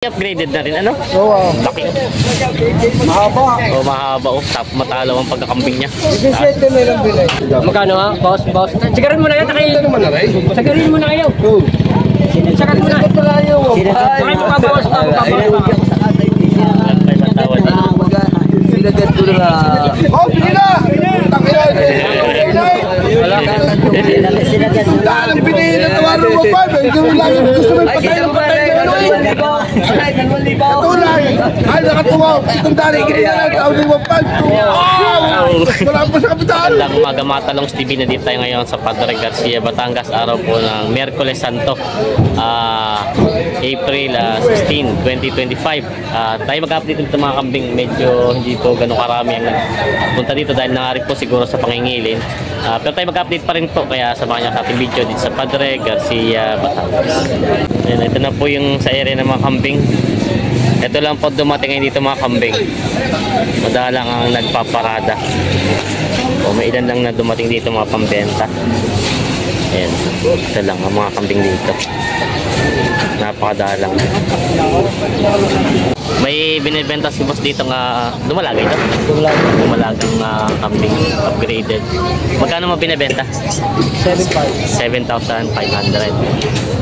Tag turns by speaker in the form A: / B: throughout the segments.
A: Upgraded na rin, ano?
B: Oo.
A: Laki.
B: Mahaba.
A: O mahaba, o top matalaw ang pagkakambing niya.
B: 17 na lang bilay.
C: Magkano ha? Boss. Sagarin mo na yan, takay. Sagarin mo na kayo. Sagarin mo na. Takay mo ka, boss.
B: Oh, pili na! Dahil pinili na tawaran mo pa. Gusto mo patay ng patay na ano eh. Katulay. Ay, nakatuwa. Itong dali. Kaya na taon ni Wapag. Wala pa sa kapital.
A: Magandang umaga mga talong TV na dito tayo ngayon sa Padre Garcia, Batangas. Araw po ng Miyerkules Santo, April 16, 2025. Tayo mag-update ng mga kambing. Medyo hindi po ganun karami ang punta dito dahil nangarip po siguro sa pangingilin. Pero tayo mag-update pa rin po, kaya samahan niyo sa ating video dito sa Padre Garcia, Batangas. Ayan, ito na po yung sa area ng mga kambing. Ito lang po dumating ngayon dito mga kambing. Madalang ang nagpaparada. O may ilan lang na dumating dito mga pambenta. Ayan, ito lang ang mga kambing dito. Napakadalang. May binibenta si boss dito nga dumalaga ito. Dumalagang kambing upgraded. Magkano mo binibenta? 7,500.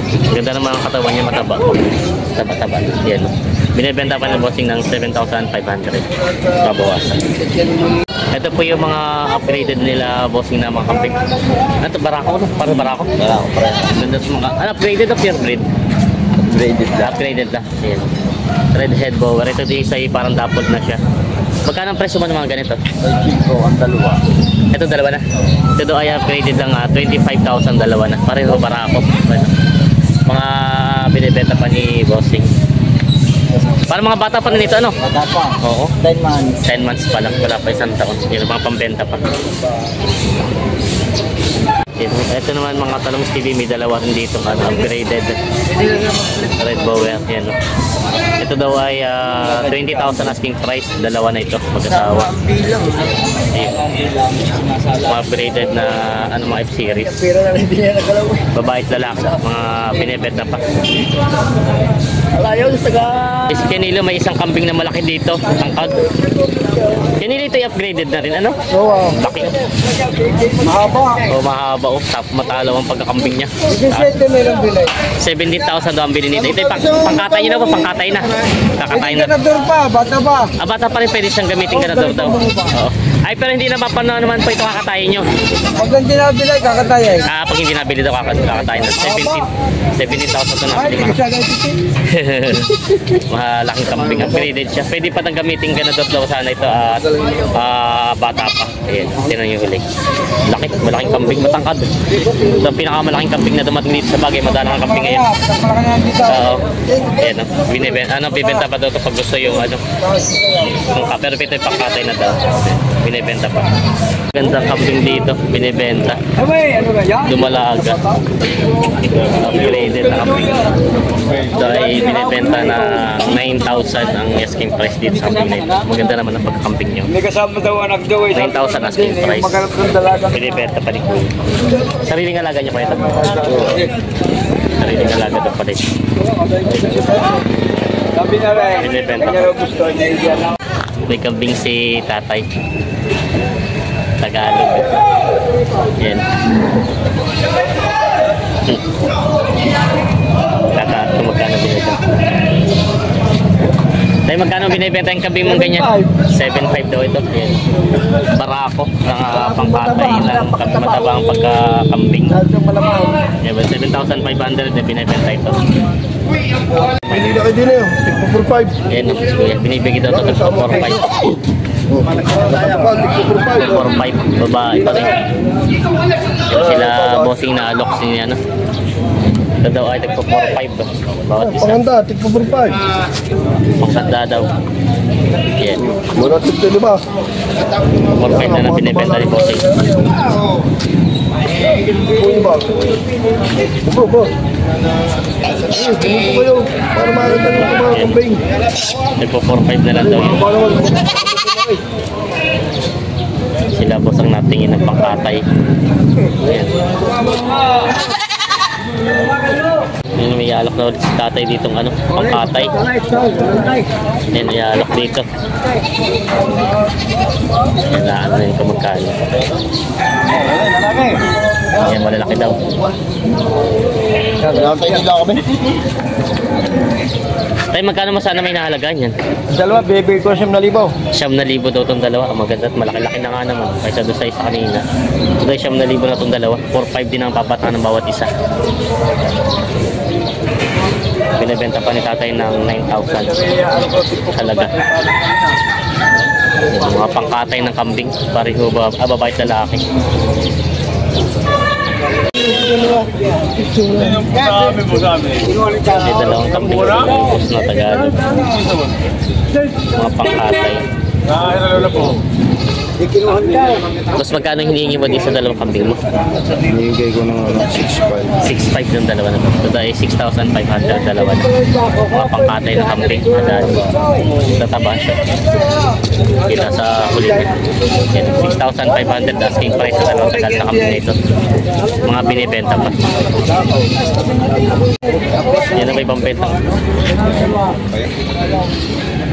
A: Ganda naman ang katawan niya, mataba. Taba-taba. Yan. Binibenta pa ng bossing ng 7,500. Babawasan. Ito po yung mga upgraded nila bossing na mga kambing. Ano ito? Barako? Para barako? Barako. Ganda sa mga... Ano? Upgraded o pure breed? Upgraded lang. Upgraded lang. Ayan. Red head bower. Ito din isa parang dapod na siya. Magkano ang presyo mo ng mga ganito?
B: 5 ang dalawa.
A: Ito dalawa na. Ito do ay upgraded lang 25,000 dalawa na. Pareho barako. Mga binibenta pa ni bossing. Para mga bata pa rin ito, ano?
B: Bata pa.
A: Oo.
B: 10 months.
A: 10 months pa lang. Wala pa isang taon. Yung mga pambenta pa. Ito naman mga talong TV, may dalawa rin dito upgraded red bower. Yan. Ito daw ay 20,000 asking price. Dalawa na ito, mag-asawa. Upgraded na ano, mga F-series. Babae at lalaki, mga binibenta pa. Is Canelo, may isang kambing na malaki dito, tangkad. Canelo ito upgraded na rin, ano?
B: Oo.
A: Laki.
B: Mahaba.
A: O mahaba, o top matalaw ang pagkakambing niya.
B: 17 na lang bilay.
A: 17,000 daw ang bilhin nito. Ito pangkatay niyo na po, pangkatay na. Kakatay na.
B: Ganador pa, bata pa.
A: Bata pa rin pwede siyang gamitin ganador daw. Oo. Ay, pero hindi na mapano naman po ito kakatayin nyo.
B: Pag hindi nabilay, kakatayin.
A: Pag hindi nabili daw kakatayin na 17,000 ito na. Malaking kambing, upgraded siya. Pwede pa nang gamitin ganador daw sana ito at bata pa. Ayan, tinan yung huli. Laki, malaking kambing, matangkad. Ito ang pinakamalaking kambing na dumating dito sa bagay. Madalang ang kambing ngayon. Oo. Ayan, bibenta pa daw ito pag gusto yung ano. Pero ito yung pangkatay na daw. Binibenta pa. Gandang kambing dito, binibenta. Dumalaga. Upgraded na kambing. Ito ay binibenta na 9,000 ang asking price dito sa kambing na ito. Maganda naman ang pagkakambing nyo. 9,000 asking price. Binibenta pa rin. Sariling alaga nyo pa ito? Sariling alaga doon pa rin. Binibenta pa. May kambing si tatay. Tagalog. Yan. Kakato magkano binibenta. Dahil magkano binibenta yung kambing mong ganyan? 7,500 daw ito. Yan. Barako ng pangkatay ng matabang pagkakambing. Yan, 7,500 na binibenta ito.
B: Hindi na kayo din eh. 4-5.
A: Yan, binibigay daw ito sa 4,500. 4,500 babae pa rin. Yan sila bossing na alok niya, no? Ito daw ay tagpo 4,500 bawat isa.
B: Panganda, tigpo 4-5.
A: Pangsanda daw. Yan.
B: Mura tigpo 5.
A: 4,500 na binibenta ni bossing.
B: Puno ba? Bro. Puno kayo. Para makakita ng mga kambing.
A: Tagpo 4,500 na lang daw yun. Sila boss ang natingin ng pangkatay. Ayan. Yan, may alok na ulit si tatay ditong ano, pangkatay. Yan, may alok dito. Yan, ano yun kung magkano. Yan, malalaki daw.
B: Nakatay nila kami.
A: Tay, magkano mo sana may nahalagaan yan?
B: Dalawa, bebe ko 7,000.
A: 7,000 daw itong dalawa. Ang maganda at malaki-laki na nga naman. Kaysa doon sa isa kanina. Ito ay 7,000 na itong dalawa. 4,500 din ang papataan ng bawat isa. Binibenta pa ni tatay ng 9,000 halaga. Yung mga pangkatay ng kambing. Pareho babae at lalaki. Kasi dalawang kambing tapos na Tagalog. Mga pangkatay. Tapos magkano hinihingi mo din sa dalawang kambing mo?
B: Hinigay ko ng 6,500.
A: 6,500 yung dalawa na to. Ito ay 6,500 dalawa na. Mga pangkatay na kambing. Tataba siya. Kita sa huli niya. 6,500 asking price sa dalawang tagal na kambing na ito. Mga binibenta pa. Yan ang may pambenta.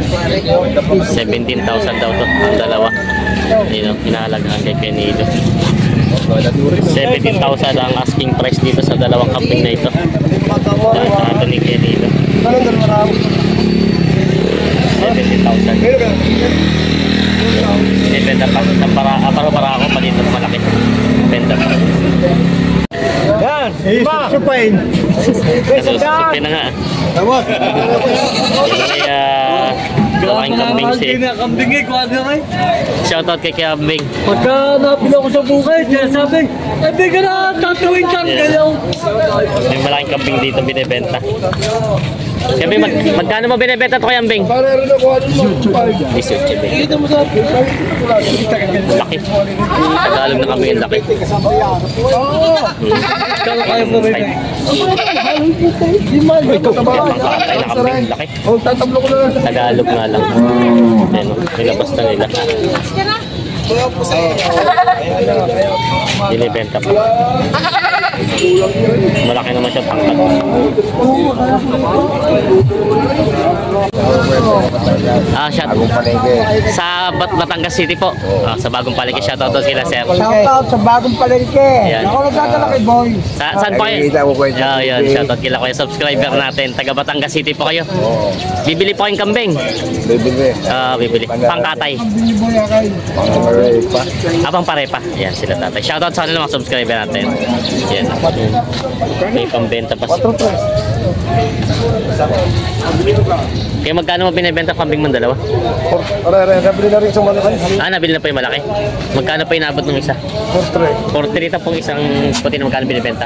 A: 17,000 daw to ang dalawa. Yun know, hinahalagaan kay Penido. 17,000 ang asking price dito sa dalawang kambing na ito. Ito ni Penido. 17,000. Benta pa sa para ako pa dito malaki. Benta pa.
B: Yan, supay.
A: Supay na nga.
B: Tawag.
A: Kaya malaking kambing si.
C: Kambing eh, kuha na rin.
A: Shoutout kay Kambing.
C: Pagka napila ko sa bukid, kaya sabi, hindi ka na tatawin siyang galaw.
A: May malaking kambing dito binibenta. Kambing, magkano mo binibenta ito kay Kambing?
B: Para rin ako ano mo, supay.
A: 18.
B: Kita mo sa akin.
A: Laki. Tagalog na kambing ang laki.
C: Kaya kaya mo rin.
B: Di man.
A: Pangkatay na kambing laki.
B: Oh, tatablo ko na lang.
A: Tagalog nga lang. Ayan o, nilabas na nila. Binibenta pa. Malaki naman siya pangkat. Shot. Sa Batangas City po. Sa Bagong Palengke. Shoutout daw sila, sir.
C: Shoutout sa Bagong Palengke.
A: Ayan.
C: Ako nagdadala kay Boy.
A: Saan po kayo? Yan, shoutout kila kayo. Subscriber natin. Taga Batangas City po kayo. Bibili po kayong kambing.
B: Bibili.
A: Bibili. Pangkatay. Abang parepa. Yan sila tatay. Shoutout sa kanila mga subscriber natin. Yan. May pambenta pa. Kaya magkano mo binibenta kambing mong dalawa?
B: Nabili na rin isang malaki.
A: Nabili na pa yung malaki. Magkano pa inabot ng isa? 43 na pong isang puti na magkano binibenta?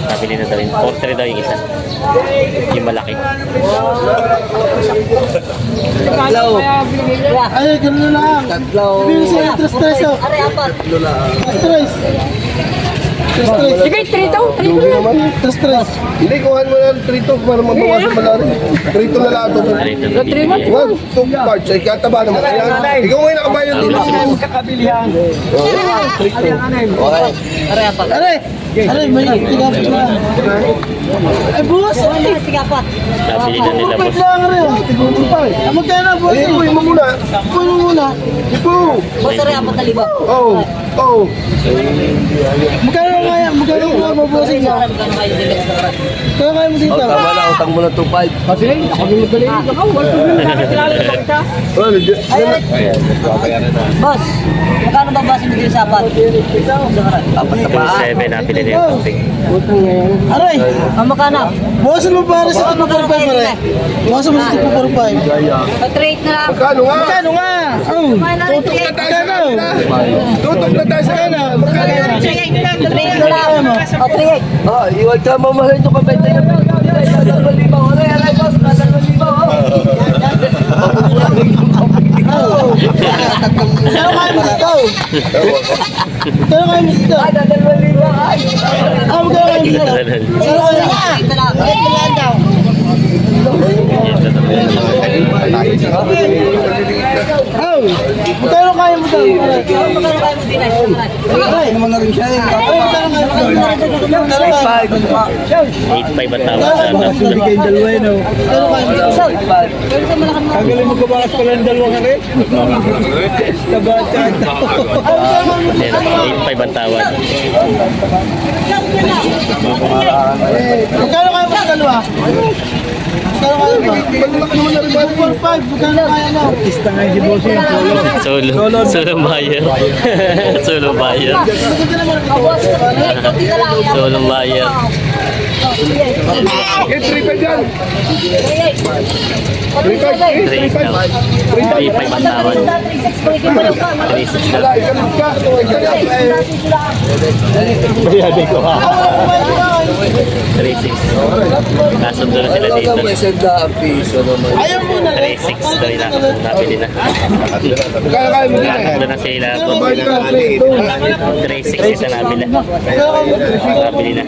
A: Nabili na daw yun. 43 daw yung isa. Yung malaki.
C: Tatlo.
B: Ay, gano'n na lang.
C: Tatlo.
B: Bili siya, 3 peso.
C: Are, apat.
B: 3.
C: Sige, 3 daw. 3
B: Lugi naman. 3. Hindi, kuhan mo lang 3 para mabawasan mo na rin. 3 na lang ito.
A: Narito na bibili.
B: 1, 2 parts. Ay, kataba naman. Ikaw ngayon nakabayan dito.
C: Magkakabilihan. Are, apat.
B: Aray, may tigapot na. Ay, buwas.
C: Tigapat.
A: Nabili na nila boss.
B: lang rin. Tigapot pa eh. Magkano na, buwas? Ipuy mo muna. Ipuy mo muna. Ipuy.
C: Boss, are, apat na liba.
B: Oh. Magkano kaya? Magkano kaya mabuwasin niya? Kaya kaya mo dito?
D: Tama na, utang mo na 2.5.
C: Kasi, ako yung madali. Ako, wala ko yun. Nakakilala ko kita. Boss, magkano ba basin mo din sa apat?
D: Apat na pa.
A: 7 nabili na yung kambing.
B: Aray!
C: Ang magkano?
B: Buwasan mo para sa 245 pare. Buwasan mo sa 245.
C: Trade na lang.
B: Magkano nga? Magkano nga? Tutok na tayo sa kanila. Tutok na tayo sa kanila.
C: Trade na lang. O, 3-8.
D: Ah, iwag ka mamahalin yung kabenta niya. Aray, boss, 2,000.
B: Kaya kaya mo dito? Kaya kaya mo dito?
D: Ah, 2,000 ay.
B: Magkano kaya mo dito? Kaya kaya mo?
C: Trade na lang. Trade na lang daw.
B: Magkano kaya mo naman na rin siya eh.
A: 8.5 ang tawad sa tatlo.
B: Kagaling magkabakas pala ng dalawang rin. Tabatan.
A: Ayan, 8.5 ang tawad.
B: Magkano kayo mga dalawa? Magkano kayo ba? Malaki naman na rin ba? 4-5. Magkano kaya na? Artista nga si Bossing.
A: Solo buyer. Solo buyer. Solo buyer.
B: Get 3-5 dyan.
A: 3.5 ang tawad. 3.6
B: Wala, ikalit ka.
A: Bayade ko ha. 3.6. Nasundo na sila dito.
D: piso naman.
B: Ayaw mo na.
A: 3.6 doon na. Nabili na.
B: Magkano kayo mo na?
A: Nasundo na sila. 3.6 ito nabili. Nabili na.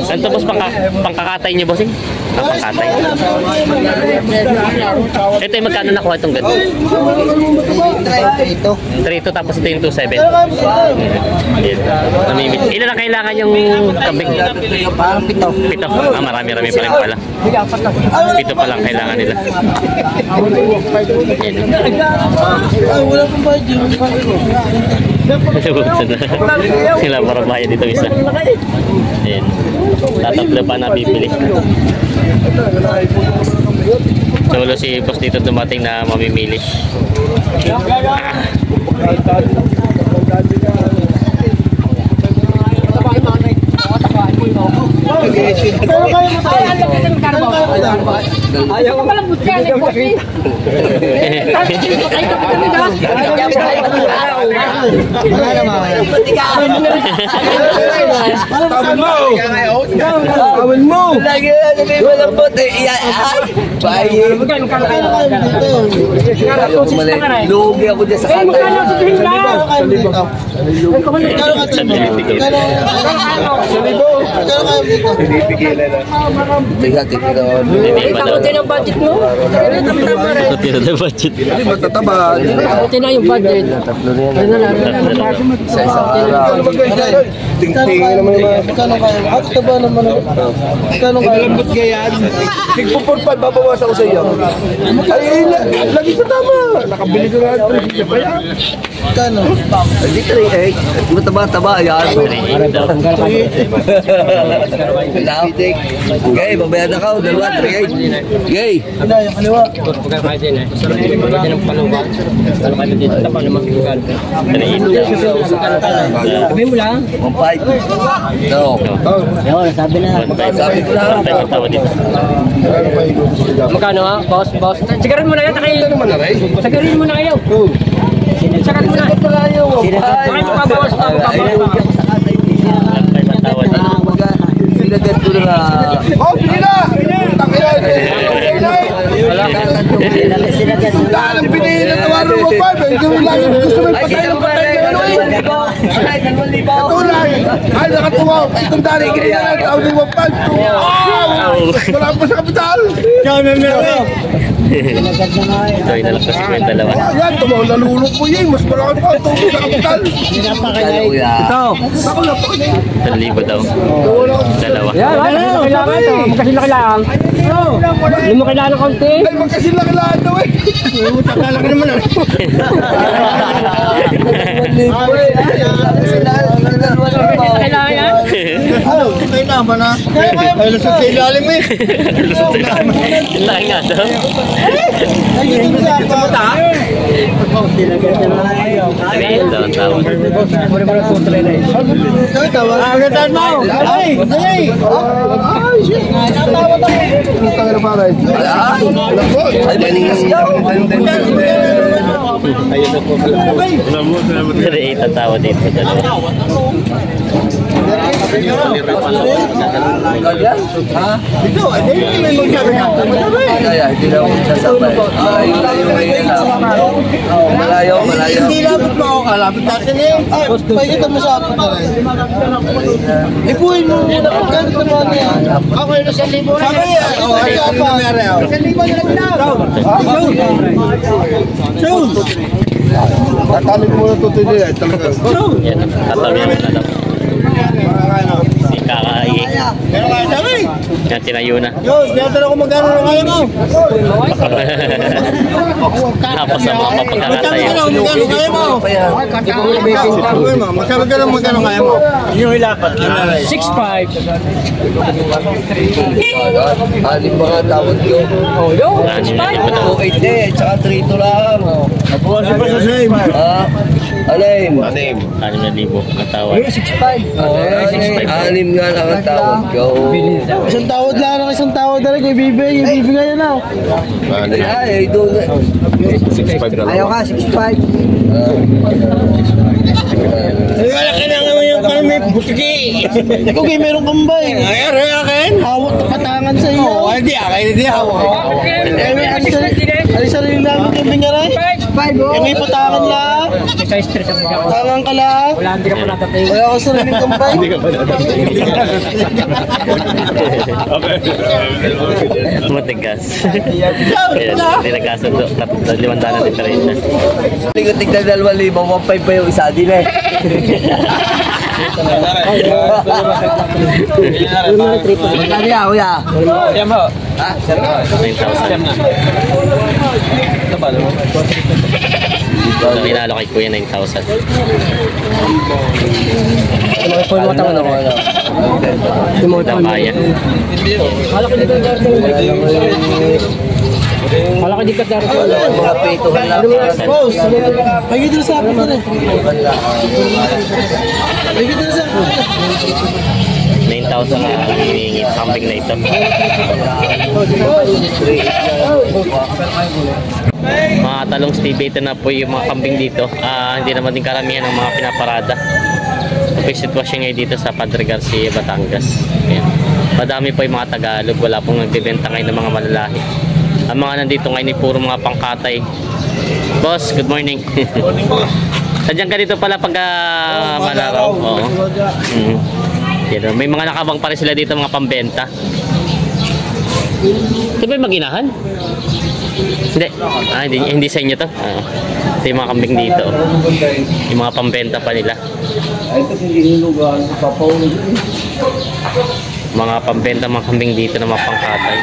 A: Saan tapos pangkakatay niyo, bossing? Pangkakatay. Ito yung magkano nakuha itong ganito? 3.2 tapos ito yung 2.7. Namimit. Ilan na kailangan yung kambing?
D: Parang pito.
A: Pito. Marami-rami pa rin pala. Pito pa lang kailangan nila.
B: Wala pong budget.
A: Sila para bayad dito isa. Ayan. Tatatlo pa na bibili. Solo si boss dito dumating na mamimili.
C: Ayaw ko palang butyan eh, Bossing.
B: Tawin mo!
D: Lagi na sabi mo lang po. Bayi. Lugi ako dyan sa
C: Eh, magkano sa tingin lang?
A: Sa dito.
D: Tiga, tiga.
A: Hindi pa daw.
C: Kamutin ang budget mo. Tama rin.
A: Tira na budget.
B: Hindi matataba.
C: Kamutin na yung budget. Ano na lang.
D: Isa-isa araw.
B: Tingtingin naman yung mga... Magkano kayo? Akta ba naman? Magkano kayo? Malambot ka yan. Tigpo-4-5, babawas ako sa iyo. Ay, lagi sa tama. Nakabili ko nga 3 pa yan. Magkano?
D: Hindi 3-8. Mataba-taba yan. Gay, babayad na ka. 2-3-8. Gay.
B: Ano yung kaliwa?
C: Sabi mo lang.
D: 1-5. No.
C: Sabi na.
D: Sabi ko na.
C: Magkano ha? Boss. Sigarin mo na yan. Sigarin mo na kayo. Sagat mo na. Bakit mo kabawas pa?
D: Sinagat ko na.
B: Oh, bili na! Dahil ang pinili na tawaran mo pa, hindi mo lang gusto mo patay ng patay na ano eh. Katulay, ay nakatuwa, itong dali kaya na, tao ni Wapag. Wala pa sa kapital.
A: Joy na lang sa 52.
B: Ayan, tumaw, nalulok mo yun, mas marami pa ang tubo sa kapital.
D: Ito.
B: Ako lang, pakit eh.
A: 1,000 daw. Dalawa.
C: Yan, kailangan ito. Magkasila kailangan. Hindi mo kailangan ng konti.
B: Ay, magkasilang-ilaan daw eh. Takalaki naman ah.
C: Kailangan yan.
B: Ay, naman na. Ay, lusot sa ilalim eh.
A: Laki nga daw. Ayun daw ang tawag.
B: Agatan mo! Ay! Ay! Putang ina pare.
D: Ay, maningas ka.
A: 38 ang tawad dito.
B: Ito, hindi may magsabi ka.
D: Kaya, hindi na ako sasabay. Malayo.
B: Hindi lapit mo ako kalapit natin eh. Ay, pagkita mo sa akin na rin. Ipuhin mo muna kung gano'n naman yan. Ako yun, 1,000 na. Sabi niya, ay, pa. 1,000 na lang. Soon! Tatalin mo na ito tuloy eh.
A: Yan, tatabi naman na lang. Si Kakai.
B: Pero kaya sabi.
A: Yan, tinayo na.
B: Yo, tinatanong ko magkano na kaya mo.
A: Tapos sa mga papagkakatay.
B: Magkano kaya mo? Magkano ka lang magkano kaya mo? Yung ilapat.
C: 6'5".
D: Anim mga tawad ko.
C: Oh, yo.
A: 6'5".
D: 280, tsaka 3 to lang.
B: Napuwasin pa sa same.
D: Anim.
A: 6,000 ang tawad.
C: 6'5".
D: Anim nga lang ang tawad ko.
B: Isang tawad lang ng isang tawad na rin. Ibibigay yan na.
D: Ay, doon.
C: Ayaw ka, 6'5".
B: Ay, wala ka na nga yung parang may butiki. Ikaw kayo meron kambay. Ay, akin. Hawak patangan sa iyo. Oo, hindi. Akin hindi hawak. Ay, sarili namin kambing nga rin.
C: 5'5".
B: May patangan lang.
C: Nagka-stress ang mga.
B: Patangan ka lang.
C: Wala, hindi ka pa natatay.
B: Wala ako sariling kambay.
A: Matigas. Ayan, hindi nagkasundo. 500 na diferensya.
D: Hindi ko tignan 2,000, 1,500 pa yung isa din eh. Ano yan, kuya? Ha?
A: 9,000. So, inalo kay Kuya 9,000. Ang kaya.
C: Wala ka di ka daro.
D: Mga petuhan lang.
B: Boss, pagi dito sa akin na rin. Pagi dito sa akin.
A: 9,000 ang hinihingi sa kambing na ito. Mga talong stivator na po yung mga kambing dito. Hindi naman din karamihan ng mga pinaparada. Ito po yung sitwasyon ngayon dito sa Padre Garcia, Batangas. Ayan. Madami po yung mga Tagalog. Wala pong nagbibenta ngayon ng mga malalahi. Ang mga nandito ngayon ay puro mga pangkatay. Boss, good morning. Sadyan ka dito pala pag malaraw. Oo. Yan, may mga nakabang pa rin sila dito, mga pambenta. Ito ba yung mag-inahan? Hindi. Hindi sa inyo to. Ito yung mga kambing dito. Yung mga pambenta pa nila. Mga pambenta, mga kambing dito na mga pangkatay.